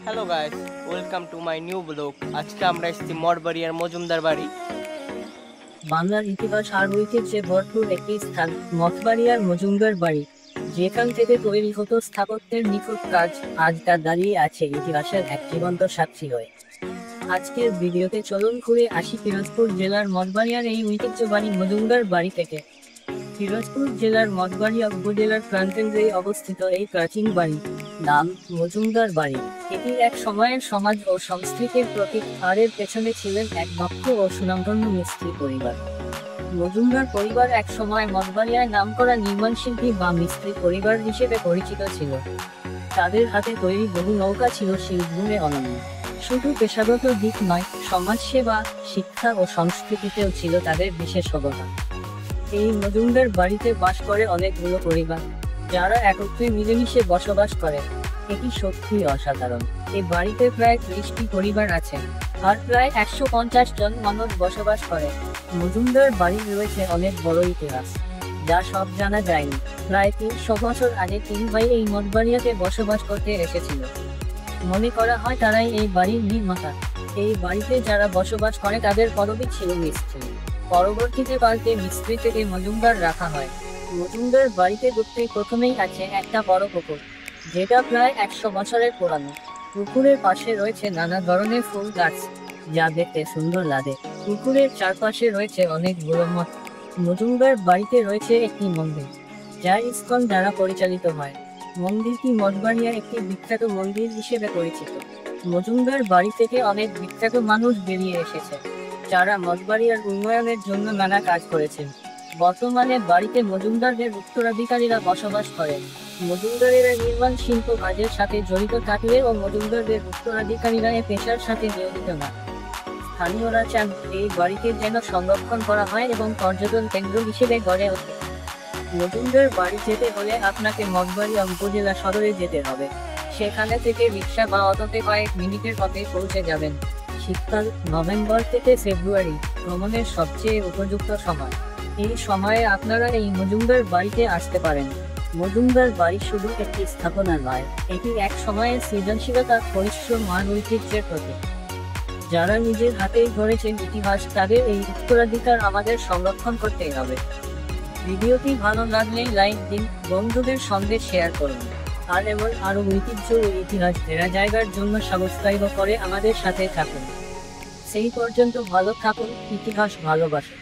Hello guys, welcome to my new blog. আজকে আমরা এসেছি মঠবাড়ি আর মজুমদার বাড়ি। বাংলার ইতিহাস আর ঐতিহ্যে ভরপুর একটি স্থান মঠবাড়ি আর মজুমদার বাড়ি, যেখান থেকে তৈরি হতো স্থাপত্যের নিখুঁত কাজ। আজ তা দাঁড়িয়ে আছে ইতিহাসের এক জীবন্ত সাক্ষী হয়ে। আজকের ভিডিওতে চলুন ঘুরে আসি পিরোজপুর জেলার মঠবাড়িয়ার এই ঐতিহ্যবাহী মজুমদার বাড়ি থেকে। পিরোজপুর জেলার মঠবাড়িয়া উপজেলার প্রাণকেন্দ্রে অবস্থিত এই প্রাচীন বাড়ি নাম মজুমদার বাড়ি। এটি এক সময়ের সমাজ ও সংস্কৃতির প্রতীক, আর এর পেছনে ছিলেন এক দক্ষ ও সুনামধন্য মিস্ত্রি পরিবার। মজুমদার পরিবার এক সময় মঠবাড়িয়ায় নামকরা নির্মাণ শিল্পী বা মিস্ত্রি পরিবার হিসেবে পরিচিত ছিল। তাদের হাতে তৈরি বহু নৌকা ছিল শিল্পগুণে অনন্য। শুধু পেশাগত দিক নয়, সমাজসেবা, শিক্ষা ও সংস্কৃতিতেও ছিল তাদের বিশেষ অবদান। এই মজুমদার বাড়িতে বাস করে অনেকগুলো পরিবার, যারা একত্রে মিলেমিশে বসবাস করে। এটি সত্যি অসাধারণ। এই বাড়িতে প্রায় 30টি পরিবার আছে, আর প্রায় 150 জন মানুষ বসবাস করে। মজুমদার বাড়ির রয়েছে অনেক বড় ইতিহাস, যা সব জানা যায়নি। প্রায় 300 বছর আগে 3 ভাই এই মঠবাড়িয়াতে বসবাস করতে এসেছিল। মনে করা হয় তারাই এই বাড়ির নির্মাতা। এই বাড়িতে যারা বসবাস করে তাদের পদবি ছিল মিস্ত্রি। পরবর্তীতে পাল্টে মিস্ত্রি থেকে মজুমদার রাখা হয়। মজুমদার বাড়িতে ঢুকতে প্রথমেই আছে একটা বড় পুকুর, যেটা প্রায় 100 বছরের পুরানো। পুকুরের পাশে রয়েছে নানা ধরনের ফুল গাছ, যা দেখতে সুন্দর লাগে। পুকুরের চারপাশে রয়েছে অনেকগুলো মঠ। মজুমদার বাড়িতে রয়েছে একটি মন্দির, যা ইসকন দ্বারা পরিচালিত হয়। মন্দিরটি মঠবাড়িয়ার একটি বিখ্যাত মন্দির হিসেবে পরিচিত। মজুমদার বাড়ি থেকে অনেক বিখ্যাত মানুষ বেরিয়ে এসেছে, যারা মঠবাড়িয়ার উন্নয়নের জন্য নানা কাজ করেছেন। বর্তমানে বাড়িতে মজুমদারদের উত্তরাধিকারীরা বসবাস করেন। মজুমদারেরা নির্মাণ শিল্প কাজের সাথে জড়িত থাকলেও মজুমদারদের উত্তরাধিকারীরা এ পেশার সাথে নিয়োজিত না। স্থানীয়রা চান এই বাড়িকে যেন সংরক্ষণ করা হয় এবং পর্যটন কেন্দ্র হিসেবে গড়ে ওঠে। মজুমদার বাড়ি যেতে হলে আপনাকে মঠবাড়িয়া উপজেলা সদরে যেতে হবে। সেখানে থেকে রিক্সা বা অটোতে কয়েক মিনিটের পথে পৌঁছে যাবেন। শীতকাল নভেম্বর থেকে ফেব্রুয়ারি ভ্রমণের সবচেয়ে উপযুক্ত সময়। এই সময়ে আপনারা এই মজুমদার বাড়িতে আসতে পারেন। মজুমদার বাড়ি শুধু একটি স্থাপনা নয়, এটি এক সময়ের সৃজনশীলতা, পরিশ্রম আর ঐতিহ্যের প্রতীক। যারা নিজের হাতেই গড়েছেন ইতিহাস, তাদের এই উত্তরাধিকার আমাদের সংরক্ষণ করতেই হবে। ভিডিওটি ভালো লাগলে লাইক দিন, বন্ধুদের সঙ্গে শেয়ার করুন, আর এমন আরও ঐতিহ্য ও ইতিহাস ঘেরা জায়গার জন্য সাবস্ক্রাইব করে আমাদের সাথে থাকুন। সেই পর্যন্ত ভালো থাকুন, ইতিহাস ভালোবাসুন।